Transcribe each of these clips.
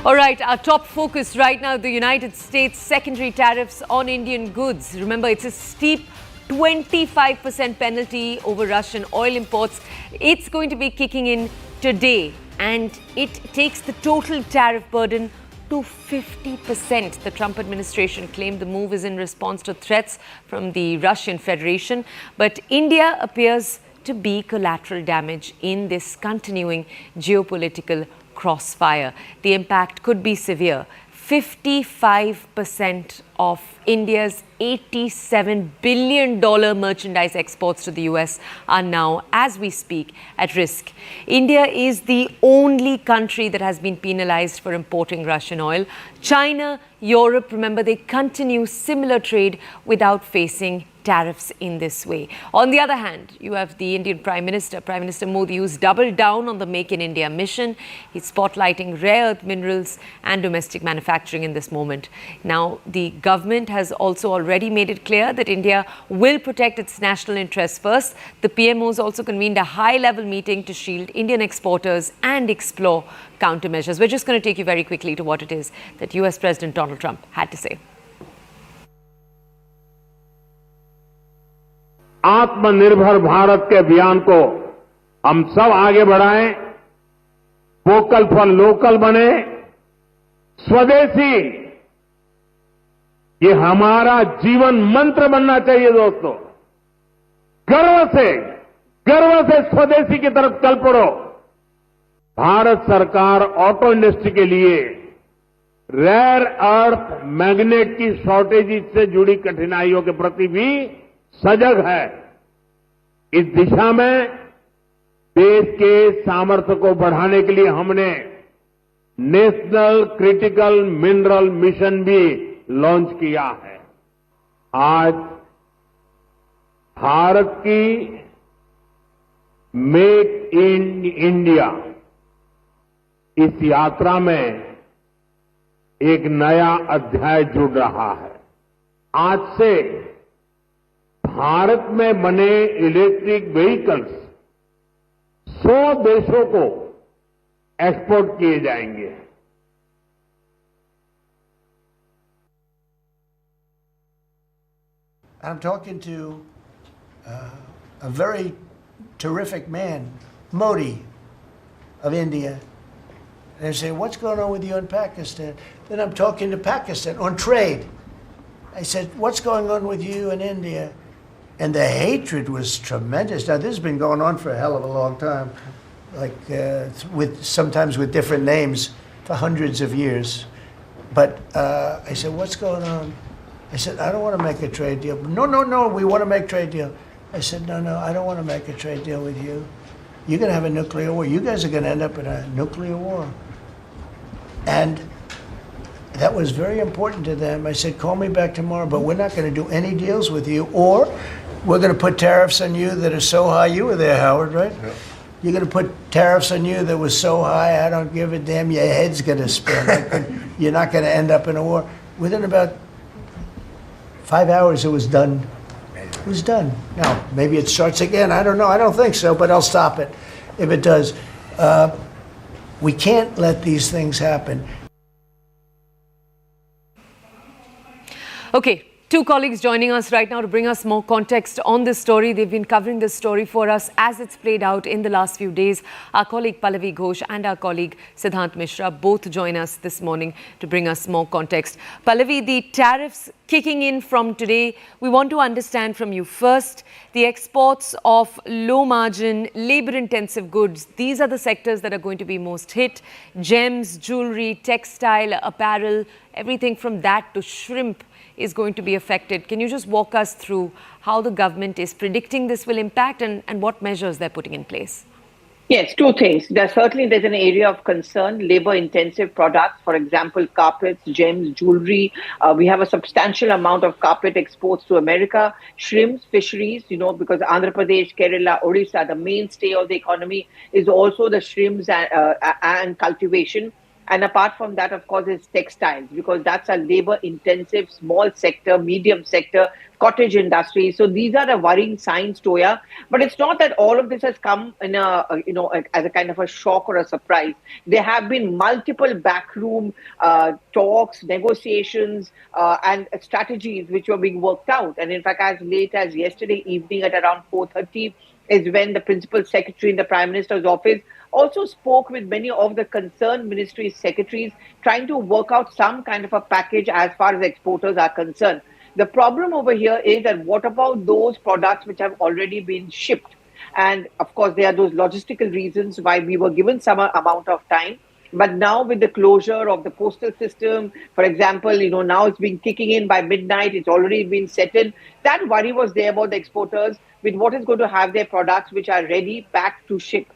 All right, our top focus right now, the United States secondary tariffs on Indian goods. Remember, it's a steep 25% penalty over Russian oil imports. It's going to be kicking in today, and it takes the total tariff burden to 50%. The Trump administration claimed the move is in response to threats from the Russian Federation, but India appears to be collateral damage in this continuing geopolitical crossfire. The impact could be severe. 55% of India's $87 billion merchandise exports to the US are now, as we speak, at risk. India is the only country that has been penalized for importing Russian oil. China, Europe, remember, they continue similar trade without facing tariffs in this way. On the other hand, you have the Indian Prime Minister Modi, who's doubled down on the Make in India mission. He's spotlighting rare earth minerals and domestic manufacturing in this moment. Now, the government has also already made it clear that India will protect its national interests first. The PMO's also convened a high-level meeting to shield Indian exporters and explore countermeasures. We're just going to take you very quickly to what it is that US President Donald Trump had to say. आत्मनिर्भर भारत के अभियान को हम सब आगे बढ़ाएं, vocal for local बने, स्वदेशी ये हमारा जीवन मंत्र बनना चाहिए दोस्तों। गर्व से स्वदेशी की तरफ चल पड़ो। भारत सरकार ऑटो इंडस्ट्री के लिए रेयर अर्थ मैग्नेट की शॉर्टेज से जुड़ी कठिनाइयों के प्रति भी सजग है। इस दिशा में देश के सामर्थ्य को बढ़ाने के लिए हमने नेशनल क्रिटिकल मिनरल मिशन भी लॉन्च किया है। आज भारत की मेक इन इंडिया इस यात्रा में एक नया अध्याय जुड़ रहा है। आज से भारत में बने इलेक्ट्रिक व्हीकल्स 100 देशों को एक्सपोर्ट किए जाएंगे। I'm talking to a very terrific man, Modi of India. And they say, what's going on with you in Pakistan? Then I'm talking to Pakistan on trade. I said, what's going on with you in India? And the hatred was tremendous. Now, this has been going on for a hell of a long time, like sometimes with different names for hundreds of years. But I said, what's going on? I said, I don't want to make a trade deal. No, we want to make a trade deal. I said, no, I don't want to make a trade deal with you. You're going to have a nuclear war. You guys are going to end up in a nuclear war. And that was very important to them. I said, call me back tomorrow, but we're not going to do any deals with you, or we're going to put tariffs on you that are so high. You were there, Howard, right? Yeah. You're going to put tariffs on you that was so high, I don't give a damn, your head's going to spin. You're not going to end up in a war. Within about 5 hours, it was done. It was done. Now, maybe it starts again. I don't know. I don't think so, but I'll stop it if it does. We can't let these things happen. Okay, two colleagues joining us right now to bring us more context on this story. They've been covering this story for us as it's played out in the last few days. Our colleague Pallavi Ghosh and our colleague Siddhant Mishra both join us this morning to bring us more context. Pallavi, the tariffs kicking in from today, we want to understand from you first, the exports of low-margin, labor-intensive goods. These are the sectors that are going to be most hit. Gems, jewelry, textile, apparel, everything from that to shrimp is going to be affected. Can you just walk us through how the government is predicting this will impact and what measures they're putting in place? Yes, two things. There's an area of concern, labor-intensive products, for example, carpets, gems, jewelry. We have a substantial amount of carpet exports to America, shrimps, fisheries, because Andhra Pradesh, Kerala, Odisha, the mainstay of the economy is also the shrimps and cultivation. And apart from that, of course, is textiles, because that's a labor intensive small sector, medium sector, cottage industry. So these are the worrying signs, Toya. But it's not that all of this has come in as a kind of a shock or a surprise. There have been multiple backroom talks, negotiations, and strategies which were being worked out. And in fact, as late as yesterday evening at around 4:30 is when the principal secretary in the Prime Minister's office also spoke with many of the concerned ministry secretaries, trying to work out some kind of a package as far as exporters are concerned. The problem over here is that what about those products which have already been shipped? And of course, there are those logistical reasons why we were given some amount of time. But now with the closure of the postal system, for example, now it's been kicking in by midnight, it's already been settled. That worry was there about the exporters with what is going to have their products which are ready, packed to ship.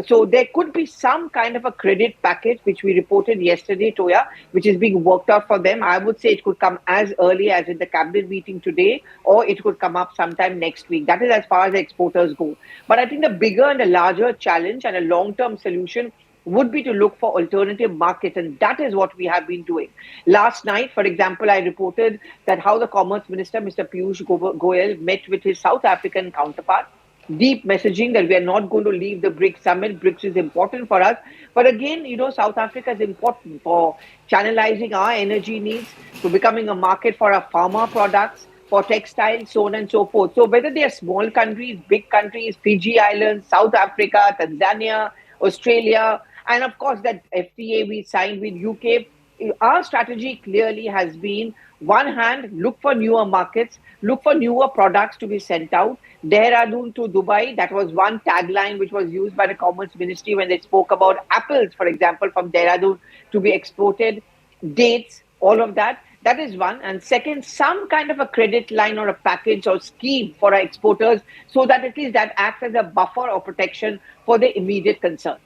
So there could be some kind of a credit package, which we reported yesterday, Toya, which is being worked out for them. I would say it could come as early as in the cabinet meeting today, or it could come up sometime next week. That is as far as the exporters go. But I think the bigger and the larger challenge and a long-term solution would be to look for alternative markets, and that is what we have been doing. Last night, for example, I reported that how the Commerce Minister, Mr. Piyush Goyal, met with his South African counterpart, deep messaging that we are not going to leave the BRICS summit. BRICS is important for us. But again, South Africa is important for channelizing our energy needs, to becoming a market for our pharma products, for textiles, so on and so forth. So whether they are small countries, big countries, Fiji Islands, South Africa, Tanzania, Australia, and of course that FTA we signed with UK, our strategy clearly has been, one hand, look for newer markets, look for newer products to be sent out. Dehradun to Dubai, that was one tagline which was used by the Commerce Ministry when they spoke about apples, for example, from Dehradun to be exported, dates, all of that. That is one. And second, some kind of a credit line or a package or scheme for our exporters, so that at least that acts as a buffer or protection for the immediate concerns.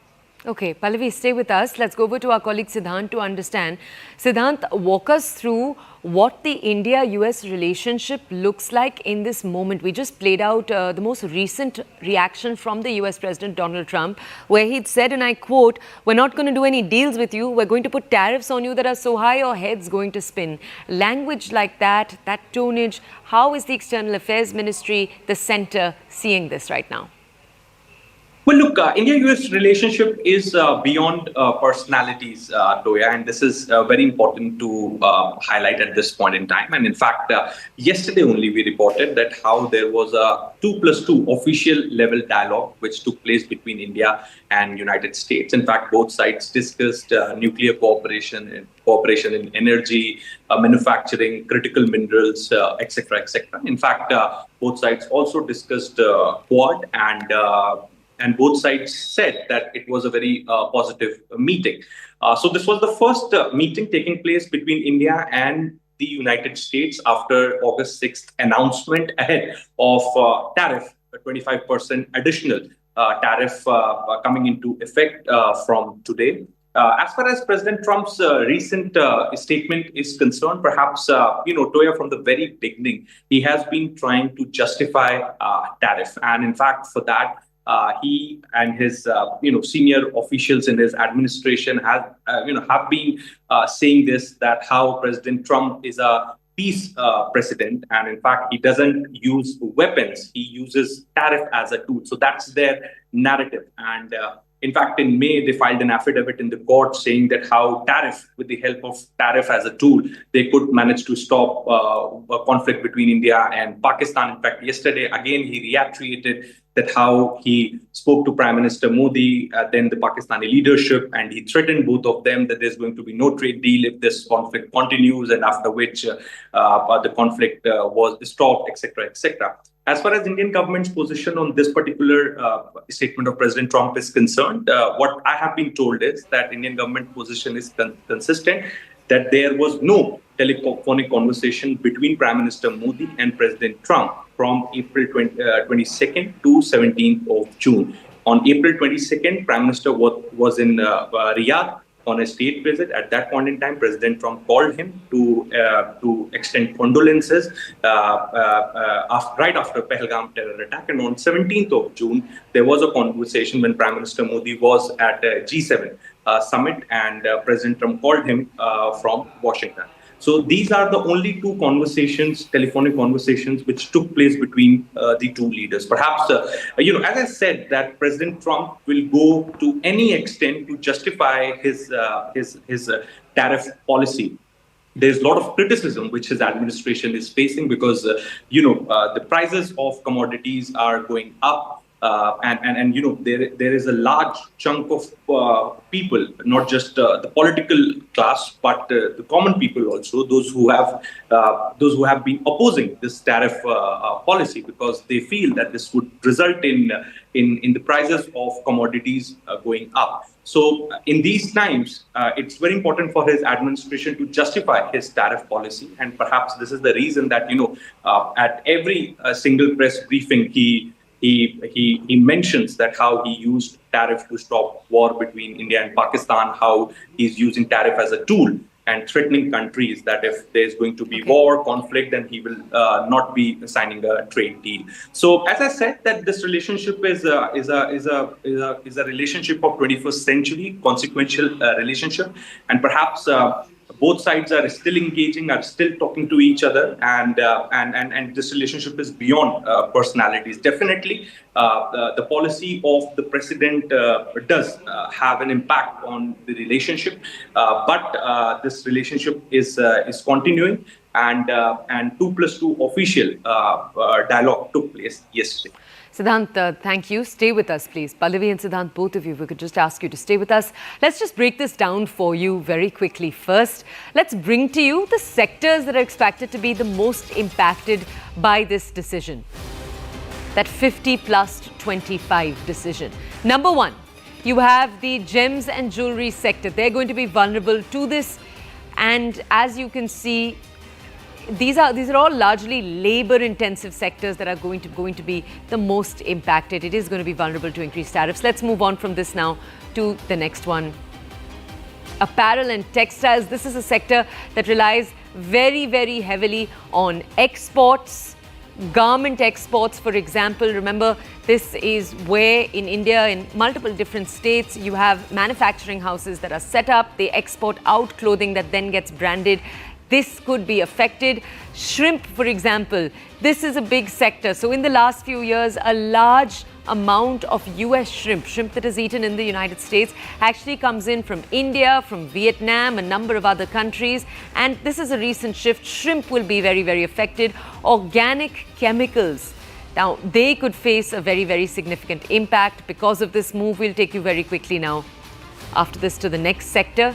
Okay, Pallavi, stay with us. Let's go over to our colleague Siddhant to understand. Siddhant, walk us through what the India-US relationship looks like in this moment. We just played out the most recent reaction from the US President Donald Trump, where he'd said, and I quote, "We're not going to do any deals with you. We're going to put tariffs on you that are so high your head's going to spin." Language like that tonnage, how is the External Affairs Ministry, the center, seeing this right now? Well, look, India-US relationship is beyond personalities, Toya, and this is very important to highlight at this point in time. And in fact, yesterday only we reported that how there was a 2+2 official level dialogue which took place between India and United States. In fact, both sides discussed nuclear cooperation in energy, manufacturing, critical minerals, etc., etc. In fact, both sides also discussed Quad, and both sides said that it was a very positive meeting. So this was the first meeting taking place between India and the United States after August 6th announcement ahead of tariff, a 25% additional tariff coming into effect from today. As far as President Trump's recent statement is concerned, perhaps, Toya, from the very beginning, he has been trying to justify tariff. And in fact, for that, he and his senior officials in his administration have been saying this, that how President Trump is a peace president, and in fact he doesn't use weapons, he uses tariff as a tool. So that's their narrative. And in fact, in May, they filed an affidavit in the court saying that how tariff, with the help of tariff as a tool, they could manage to stop a conflict between India and Pakistan. In fact, yesterday, again, he reiterated that how he spoke to Prime Minister Modi, then the Pakistani leadership, and he threatened both of them that there's going to be no trade deal if this conflict continues, and after which the conflict was stopped, etc., etc. As far as Indian government's position on this particular statement of President Trump is concerned, what I have been told is that Indian government position is consistent, that there was no telephonic conversation between Prime Minister Modi and President Trump from April 22nd to 17th of June. On April 22nd, Prime Minister was in Riyadh on a state visit. At that point in time, President Trump called him to extend condolences right after Pahalgam terror attack. And on 17th of June, there was a conversation when Prime Minister Modi was at G7 summit, and President Trump called him from Washington. So these are the only two conversations, telephonic conversations, which took place between the two leaders. Perhaps, as I said, that President Trump will go to any extent to justify his tariff policy. There's a lot of criticism which his administration is facing because, the prices of commodities are going up. There is a large chunk of people, not just the political class, but the common people also, those who have been opposing this tariff policy because they feel that this would result in the prices of commodities going up. So in these times, it's very important for his administration to justify his tariff policy, and perhaps this is the reason that at every single press briefing he mentions that how he used tariff to stop war between India and Pakistan, how he's using tariff as a tool and threatening countries that if there's going to be war, conflict, then he will not be signing a trade deal. So, as I said, that this relationship is a relationship of 21st century, consequential relationship, and perhaps both sides are still engaging, are still talking to each other, and this relationship is beyond personalities. Definitely, the policy of the president does have an impact on the relationship, but this relationship is continuing, and 2+2 official dialogue took place yesterday. Siddhant, thank you. Stay with us, please. Pallavi and Siddhant, both of you, we could just ask you to stay with us. Let's just break this down for you very quickly. First, let's bring to you the sectors that are expected to be the most impacted by this decision. That 50 plus 25 decision. Number one, you have the gems and jewelry sector. They're going to be vulnerable to this. And as you can see, these are all largely labor-intensive sectors that are going to be the most impacted. It is going to be vulnerable to increased tariffs. Let's move on from this now to the next one. Apparel and textiles. This is a sector that relies very, very heavily on exports. Garment exports, for example. Remember, this is where in India, in multiple different states, you have manufacturing houses that are set up. They export out clothing that then gets branded. This could be affected. Shrimp, for example, this is a big sector. So in the last few years, a large amount of US shrimp that is eaten in the United States, actually comes in from India, from Vietnam, a number of other countries. And this is a recent shift. Shrimp will be very, very affected. Organic chemicals. Now, they could face a very, very significant impact because of this move. We'll take you very quickly now, after this, to the next sector,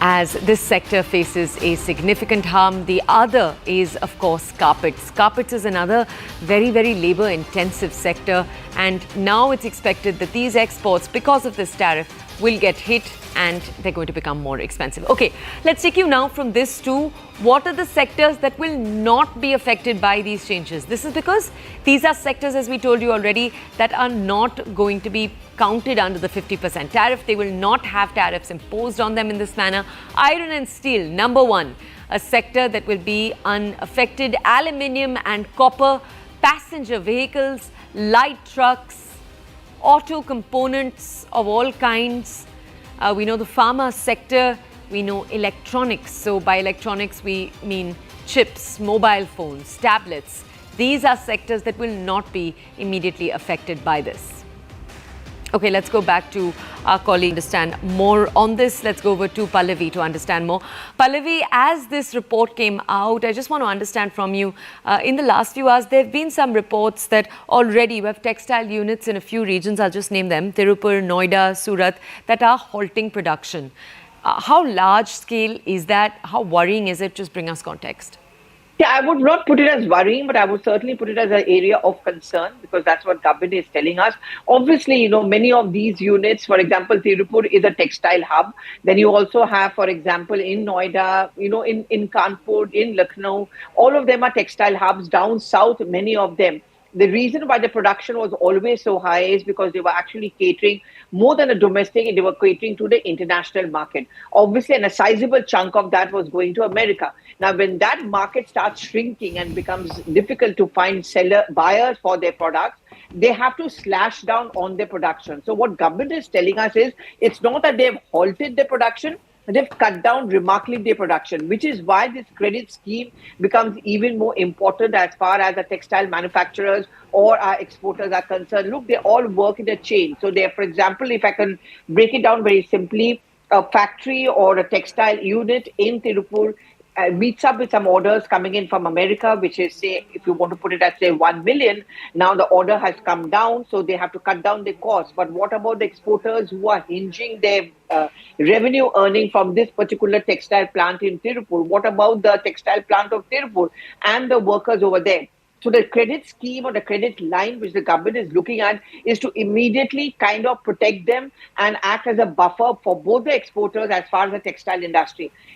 as this sector faces a significant harm. The other is, of course, carpets. Carpets is another very, very labor-intensive sector, and now it's expected that these exports, because of this tariff, will get hit and they're going to become more expensive. Okay, let's take you now from this to what are the sectors that will not be affected by these changes. This is because these are sectors, as we told you already, that are not going to be counted under the 50% tariff. They will not have tariffs imposed on them in this manner. Iron and steel, number one, a sector that will be unaffected. Aluminium and copper, passenger vehicles, light trucks, auto components of all kinds. We know the pharma sector, we know electronics. So by electronics, we mean chips, mobile phones, tablets. These are sectors that will not be immediately affected by this. Okay, let's go back to our colleague to understand more on this. Let's go over to Pallavi to understand more. Pallavi, as this report came out, I just want to understand from you, in the last few hours, there have been some reports that already you have textile units in a few regions, I'll just name them, Tirupur, Noida, Surat, that are halting production. How large scale is that? How worrying is it? Just bring us context. Yeah, I would not put it as worrying, but I would certainly put it as an area of concern, because that's what government is telling us. Obviously, many of these units, for example, Tirupur is a textile hub. Then you also have, for example, in Noida, in Kanpur, in Lucknow, all of them are textile hubs. Down south, many of them. The reason why the production was always so high is because they were actually catering more than a domestic, they were catering to the international market. Obviously, and a sizable chunk of that was going to America. Now, when that market starts shrinking and becomes difficult to find buyers for their products, they have to slash down on their production. So what government is telling us is it's not that they've halted their production, they've cut down remarkably their production, which is why this credit scheme becomes even more important as far as the textile manufacturers or our exporters are concerned. Look, they all work in a chain. So they, for example, if I can break it down very simply, a factory or a textile unit in Tirupur meets up with some orders coming in from America, which is, say, if you want to put it at, say, 1 million, now the order has come down, so they have to cut down the cost. But what about the exporters who are hinging their revenue earning from this particular textile plant in Tirupur? What about the textile plant of Tirupur and the workers over there? So the credit scheme or the credit line which the government is looking at is to immediately kind of protect them and act as a buffer for both the exporters as far as the textile industry.